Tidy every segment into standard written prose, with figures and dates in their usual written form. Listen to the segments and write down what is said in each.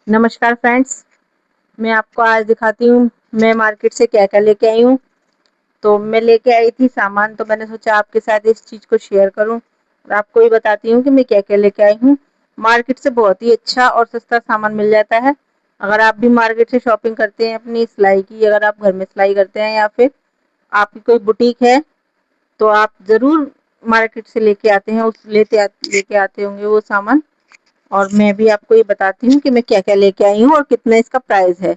नमस्कार फ्रेंड्स। मैं आपको आज दिखाती हूँ मैं मार्केट से क्या क्या लेके आई हूँ। तो मैं लेके आई थी सामान, तो मैंने सोचा आपके साथ इस चीज़ को शेयर करूँ और आपको भी बताती हूँ कि मैं क्या क्या लेके आई हूँ। मार्केट से बहुत ही अच्छा और सस्ता सामान मिल जाता है। अगर आप भी मार्केट से शॉपिंग करते हैं अपनी सिलाई की, अगर आप घर में सिलाई करते हैं या फिर आपकी कोई बुटीक है, तो आप ज़रूर मार्केट से लेके आते हैं, लेके आते होंगे वो सामान। और मैं भी आपको ये बताती हूँ कि मैं क्या क्या लेके आई हूँ और कितना इसका प्राइस है,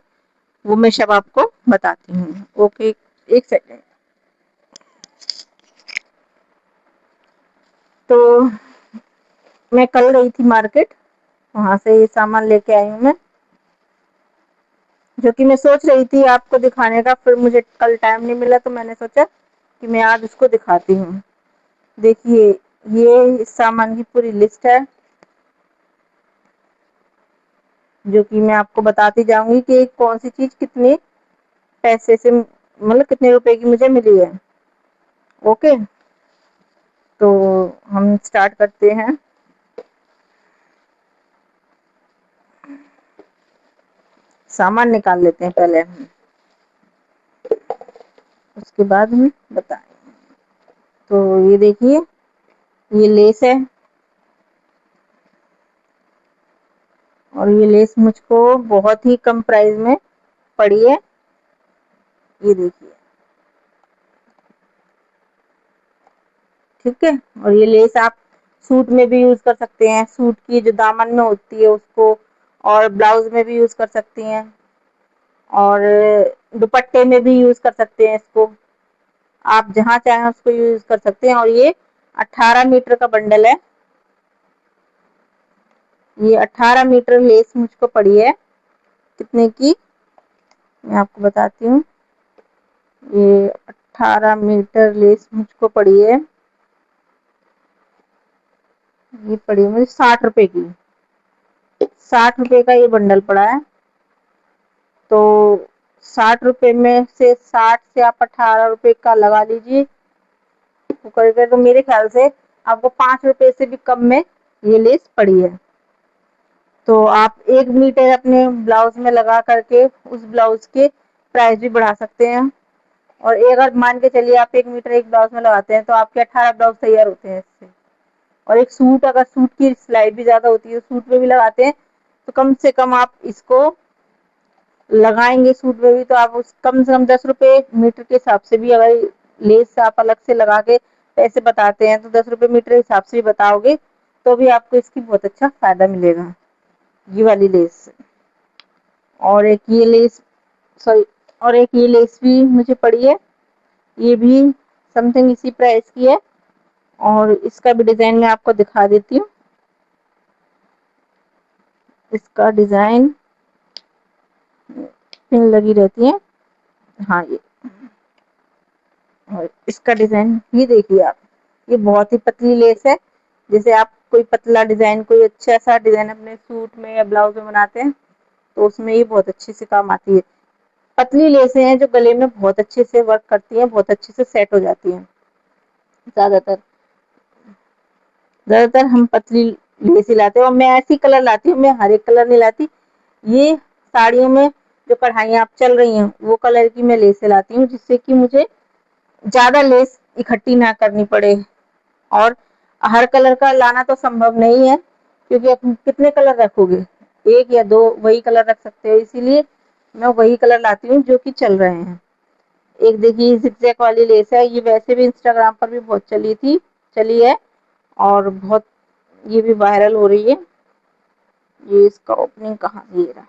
वो मैं सब आपको बताती हूँ। ओके, एक सेकेंड। तो मैं कल गई थी मार्केट, वहां से ये सामान लेके आई हूँ मैं, जो कि मैं सोच रही थी आपको दिखाने का, फिर मुझे कल टाइम नहीं मिला तो मैंने सोचा कि मैं आज उसको दिखाती हूँ। देखिए, ये इस सामान की पूरी लिस्ट है, जो कि मैं आपको बताती जाऊंगी कि कौन सी चीज कितने पैसे से, मतलब कितने रुपए की मुझे मिली है। ओके, तो हम स्टार्ट करते हैं। सामान निकाल लेते हैं पहले हम, उसके बाद हम बताएं। तो ये देखिए, ये लेस है, और ये लेस मुझको बहुत ही कम प्राइस में पड़ी है। ये देखिए, ठीक है। और ये लेस आप सूट में भी यूज कर सकते हैं, सूट की जो दामन में होती है उसको, और ब्लाउज में भी यूज कर सकती हैं, और दुपट्टे में भी यूज कर सकते हैं इसको। आप जहाँ चाहें उसको यूज कर सकते हैं। और ये 18 मीटर का बंडल है। ये 18 मीटर लेस मुझको पड़ी है। कितने की, मैं आपको बताती हूँ। ये 18 मीटर लेस मुझको पड़ी है, ये पड़ी है मुझे 60 रुपए की। 60 रुपए का ये बंडल पड़ा है। तो 60 रुपए में से 60 से आप 18 रुपए का लगा लीजिए, तो करके तो मेरे ख्याल से आपको 5 रुपए से भी कम में ये लेस पड़ी है। तो आप 1 मीटर अपने ब्लाउज में लगा करके उस ब्लाउज के प्राइस भी बढ़ा सकते हैं। और एक, अगर मान के चलिए आप 1 मीटर एक ब्लाउज में लगाते हैं तो आपके 18 ब्लाउज तैयार होते हैं इससे। और एक सूट, अगर सूट की सिलाई भी ज्यादा होती है, सूट में भी लगाते हैं, तो कम से कम आप इसको लगाएंगे सूट में भी, तो आप उस कम से कम 10 रुपए मीटर के हिसाब से भी, अगर लेस आप अलग से लगा के पैसे बताते हैं तो 10 रुपए मीटर के हिसाब से भी बताओगे तो भी आपको इसकी बहुत अच्छा फायदा मिलेगा, ये वाली लेस। और एक ये लेस, सॉरी, और एक ये लेस भी मुझे पड़ी है, ये भी समथिंग इसी प्राइस की है। और इसका भी डिजाइन मैं आपको दिखा देती हूँ। इसका डिजाइन पिन लगी रहती है, हाँ ये। और इसका डिजाइन ये देखिए आप, ये बहुत ही पतली लेस है। जैसे आप कोई पतला डिजाइन, कोई अच्छा सा डिजाइन अपने सूट में या ब्लाउज में बनाते हैं, तो उसमें ये बहुत अच्छे से काम आती है। पतली लेसें हैं जो गले में बहुत अच्छे से वर्क करती हैं, बहुत अच्छे से सेट हो जाती हैं। ज्यादातर ज्यादातर हम पतली लेस ही लाते हैं, और मैं ऐसी कलर लाती हूँ, मैं हर एक कलर नहीं लाती। ये साड़ियों में जो कढ़ाइयाँ आप चल रही हैं वो कलर की मैं लेसे लाती हूँ, जिससे कि मुझे ज्यादा लेस इकट्ठी ना करनी पड़े। और हर कलर का लाना तो संभव नहीं है, क्योंकि आप कितने कलर रखोगे, एक या दो वही कलर रख सकते हो, इसीलिए मैं वही कलर लाती हूँ जो कि चल रहे हैं। एक देखिए जिगजैग वाली लेस है, ये वैसे भी इंस्टाग्राम पर भी बहुत चली है, और बहुत ये भी वायरल हो रही है। ये इसका ओपनिंग कहाँ, ये रहा।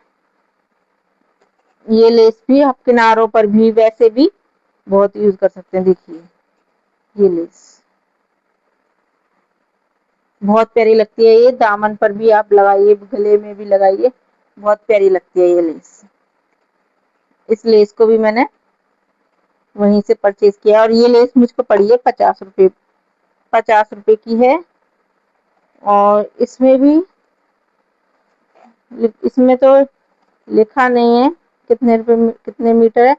ये लेस भी आप किनारों पर भी वैसे भी बहुत यूज कर सकते हैं। देखिए, ये लेस बहुत प्यारी लगती है, ये दामन पर भी आप लगाइए, गले में भी लगाइए, बहुत प्यारी लगती है ये लेस। इस लेस को भी मैंने वहीं से परचेज किया, और ये लेस मुझको पड़ी है 50 रुपए, 50 रुपए की है। और इसमें तो लिखा नहीं है कितने रुपए में कितने मीटर है।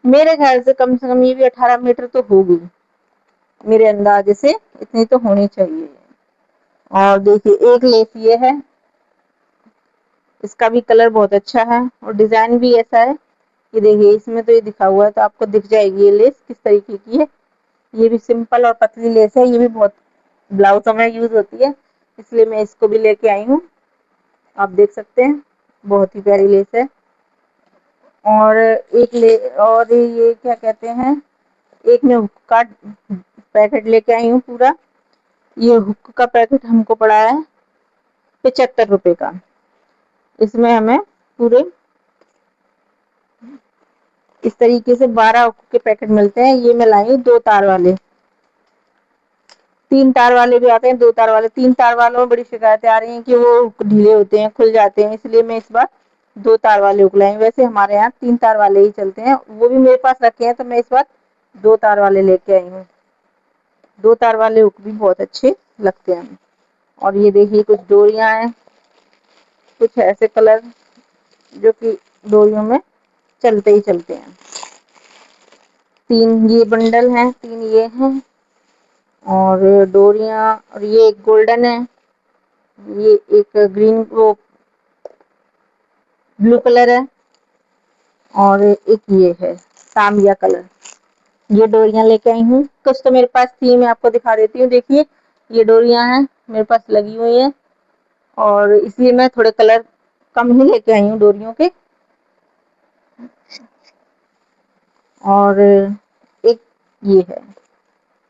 मेरे ख्याल से कम ये भी 18 मीटर तो होगी, मेरे अंदाजे से इतनी तो होनी चाहिए। और देखिए, एक लेस ये है, इसका भी कलर बहुत अच्छा है और डिजाइन भी ऐसा है। ये देखिए इसमें तो ये दिखा हुआ है तो आपको दिख जाएगी ये लेस किस तरीके की है। ये भी सिंपल और पतली लेस है, ये भी बहुत ब्लाउजों में यूज होती है, इसलिए मैं इसको भी लेके आई हूँ। आप देख सकते हैं बहुत ही प्यारी लेस है। और और ये क्या कहते हैं, एक मैं हुक का पैकेट लेके आई हूँ पूरा। ये हुक का पैकेट हमको पड़ा है 75 रुपए का। इसमें हमें पूरे इस तरीके से 12 हुक के पैकेट मिलते हैं। ये मैं लाई हूँ 2 तार वाले, 3 तार वाले भी आते हैं, 2 तार वाले। 3 तार वालों में बड़ी शिकायतें आ रही हैं कि वो ढीले होते हैं, खुल जाते हैं, इसलिए मैं इस बार 2 तार वाले हुक लाई हूँ। वैसे हमारे यहाँ 3 तार वाले ही चलते हैं, वो भी मेरे पास रखे हैं तो मैं इस बार 2 तार वाले लेके आई हूँ। 2 तार वाले हुक भी बहुत अच्छे लगते हैं। और ये देखिए कुछ डोरियां हैं, कुछ ऐसे कलर जो कि डोरियों में चलते ही चलते हैं। 3 ये बंडल हैं, 3 ये हैं और डोरियां। और ये एक गोल्डन है, ये एक ग्रीन वो ब्लू कलर है और एक ये है तांबिया कलर। ये डोरियां लेके आई हूँ। कुछ तो मेरे पास थी, मैं आपको दिखा देती हूँ। देखिए ये डोरियां हैं मेरे पास लगी हुई हैं और इसलिए मैं थोड़े कलर कम ही लेके आई हूँ डोरियों के। और एक ये है,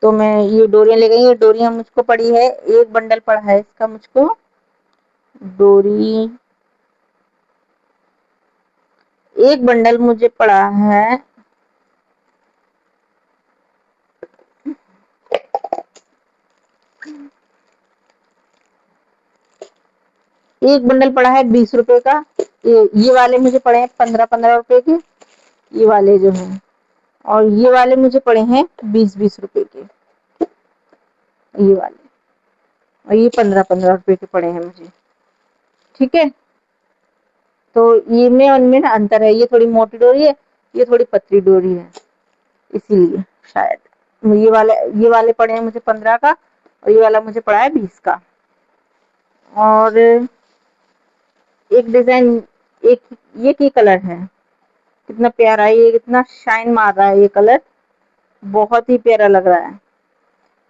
तो मैं ये डोरियां ले गई। ये डोरियां मुझको पड़ी है, एक बंडल पड़ा है इसका मुझको डोरी, एक बंडल मुझे पड़ा है एक बंडल पड़ा है 20 रुपए का। ये वाले मुझे पड़े हैं 15-15 रुपए के, ये वाले जो हैं। और ये वाले मुझे पड़े हैं 20-20 रुपए के, ये वाले। और ये 15-15 रुपए के पड़े हैं मुझे। ठीक है, तो ये में उनमें ना अंतर है, ये थोड़ी मोटी डोरी है, ये थोड़ी पतली डोरी है, इसीलिए शायद ये वाले पड़े हैं मुझे 15 का और ये वाला मुझे पड़ा है 20 का। और एक डिजाइन, एक ये की कलर है, कितना प्यारा है, ये कितना शाइन मार रहा है ये कलर, बहुत ही प्यारा लग रहा है।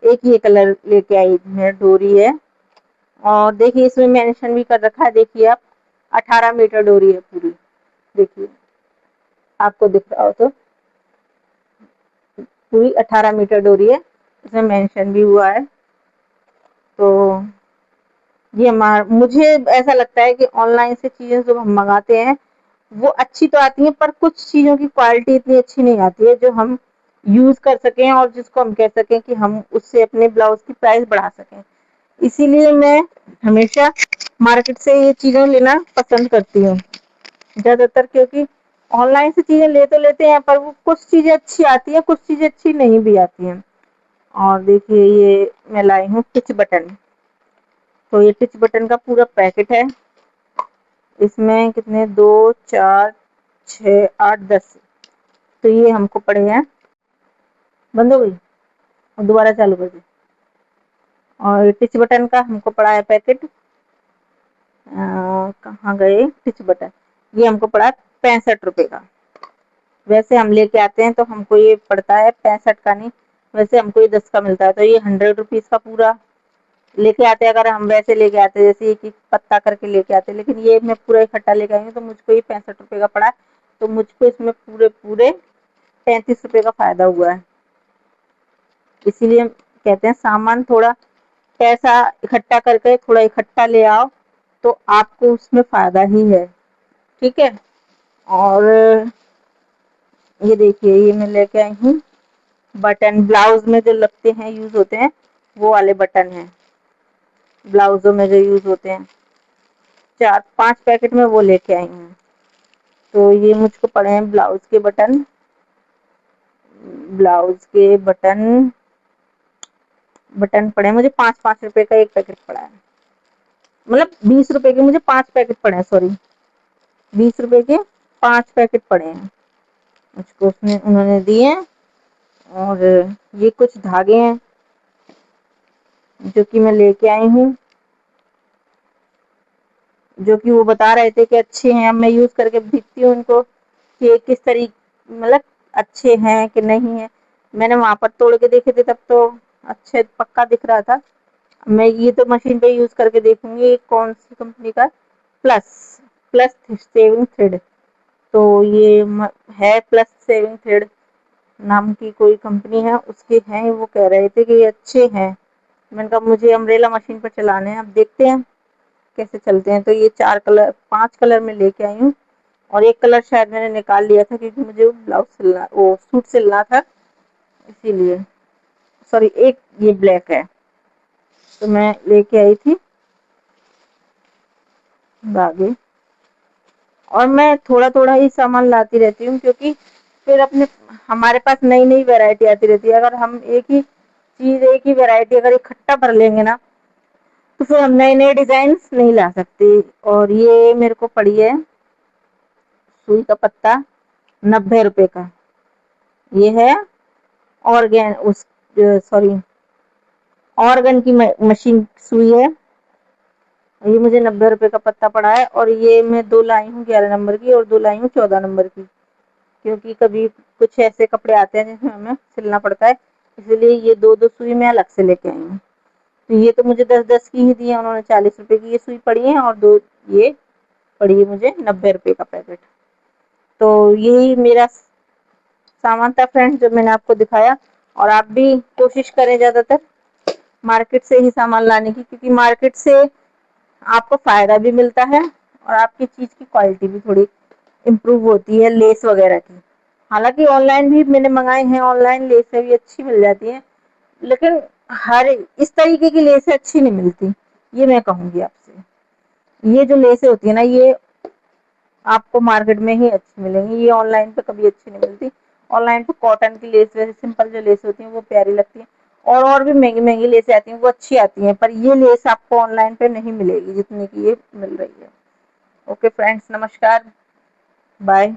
एक ये कलर लेके आई है, डोरी है। और देखिए इसमें मेंशन भी कर रखा है, देखिए आप 18 मीटर डोरी है पूरी। देखिए आपको दिख रहा हो तो पूरी 18 मीटर डोरी है, इसमें मेंशन भी हुआ है। तो ये मुझे ऐसा लगता है कि ऑनलाइन से चीजें जो हम मंगाते हैं वो अच्छी तो आती हैं, पर कुछ चीजों की क्वालिटी इतनी अच्छी नहीं आती है जो हम यूज कर सकें और जिसको हम कह सकें कि हम उससे अपने ब्लाउज की प्राइस बढ़ा सकें। इसीलिए मैं हमेशा मार्केट से ये चीजें लेना पसंद करती हूँ ज्यादातर, क्योंकि ऑनलाइन से चीजें ले तो लेते हैं पर वो कुछ चीजें अच्छी आती हैं, कुछ चीजें अच्छी नहीं भी आती हैं। और देखिए ये मैं लाई हूँ टिच बटन। तो ये टिच बटन का पूरा पैकेट है, इसमें कितने 2 4 6 8 10, तो ये हमको पड़े हैं, बंद हो गई और दोबारा चालू कर दी। और टिच बटन का हमको पड़ा है पैकेट, कहाँ गए टिच बटन, ये हमको पड़ा है 65 रुपए का। वैसे हम लेके आते हैं तो हमको ये पड़ता है 65 का, नहीं वैसे हमको ये 10 का मिलता है, तो ये 100 रुपीज का पूरा लेके आते हैं। अगर हम वैसे लेके आते जैसे एक एक पत्ता करके लेके आते, लेकिन ये मैं पूरा इकट्ठा लेके आई हूँ तो मुझको ये 65 रुपए का पड़ा है। तो मुझको इसमें पूरे पूरे 35 रुपए का फायदा हुआ है। इसीलिए कहते हैं सामान थोड़ा पैसा इकट्ठा करके थोड़ा इकट्ठा ले आओ तो आपको उसमें फायदा ही है। ठीक है, और ये देखिए ये मैं लेके आई हूँ बटन, ब्लाउज में जो लगते हैं यूज होते हैं वो वाले बटन हैं, ब्लाउजों में जो यूज होते हैं। 4-5 पैकेट में वो लेके आई हूँ। तो ये मुझको पड़े हैं ब्लाउज के बटन, ब्लाउज के बटन बटन पड़े हैं मुझे 5-5 रुपए का एक पैकेट पड़ा है, मतलब 20 रुपए के मुझे 5 पैकेट पड़े हैं, सॉरी 20 रुपए के 5 पैकेट पड़े हैं मुझको, उसने उन्होंने दिए हैं। और ये कुछ धागे हैं जो कि मैं लेके आई हूँ, जो कि वो बता रहे थे कि अच्छे हैं। अब मैं यूज करके देखती हूँ उनको कि ये किस तरीके मतलब अच्छे हैं कि नहीं है। मैंने वहां पर तोड़ के देखे थे तब तो अच्छे पक्का दिख रहा था। मैं ये तो मशीन पे यूज करके देखूंगी कौन सी कंपनी का प्लस प्लस सेविंग थ्रेड। तो ये है प्लस सेविंग थ्रेड नाम की कोई कंपनी है, उसके हैं। वो कह रहे थे कि ये अच्छे हैं। मैंने कहा मुझे अम्ब्रेला मशीन पर चलाने हैं, अब देखते हैं कैसे चलते हैं। तो ये 4 कलर 5 कलर में लेके आई हूँ और एक कलर शायद मैंने निकाल लिया था क्योंकि मुझे ब्लाउज सिलना वो सूट सिलना था इसीलिए। सॉरी एक ये ब्लैक है तो मैं लेके आई थी धागे। और मैं थोड़ा थोड़ा ही सामान लाती रहती हूँ क्योंकि फिर अपने हमारे पास नई नई वैरायटी आती रहती है। अगर हम एक ही चीज एक ही वैरायटी अगर इकट्ठा भर लेंगे ना तो फिर हम नए नए डिजाइन नहीं ला सकते। और ये मेरे को पड़ी है सुई का पत्ता 90 रुपए का। ये है ऑर्गेन उस सॉरी ऑर्गन की मशीन सुई है। ये मुझे 90 रुपए का पत्ता पड़ा है और ये मैं 2 लाई हूँ 11 नंबर की और 2 लाई हूँ 14 नंबर की। क्योंकि कभी कुछ ऐसे कपड़े आते हैं जिसमें हमें सिलना पड़ता है, इसलिए ये दो दो सुई मैं अलग से लेके आई हूँ। तो ये तो मुझे 10-10 की ही दी है उन्होंने। 40 रुपए की ये सुई पड़ी है और दो ये पड़ी है मुझे 90 रुपए का पैकेट। तो यही मेरा सामान था फ्रेंड्स जो मैंने आपको दिखाया। और आप भी कोशिश करें ज्यादातर मार्केट से ही सामान लाने की, क्योंकि मार्केट से आपको फायदा भी मिलता है और आपकी चीज की क्वालिटी भी थोड़ी इम्प्रूव होती है लेस वगैरह की। हालांकि ऑनलाइन भी मैंने मंगाए हैं, ऑनलाइन लेसें भी अच्छी मिल जाती हैं, लेकिन हर इस तरीके की लेसें अच्छी नहीं मिलती, ये मैं कहूंगी आपसे। ये जो लेसें होती है ना ये आपको मार्केट में ही अच्छी मिलेंगी, ये ऑनलाइन पे कभी अच्छी नहीं मिलती। ऑनलाइन पे कॉटन की लेस वैसे सिंपल जो लेस होती है वो प्यारी लगती है और भी महंगी महंगी लेसें आती हैं वो अच्छी आती हैं, पर ये लेस आपको ऑनलाइन पे नहीं मिलेगी जितने की ये मिल रही है। ओके फ्रेंड्स, नमस्कार, बाय।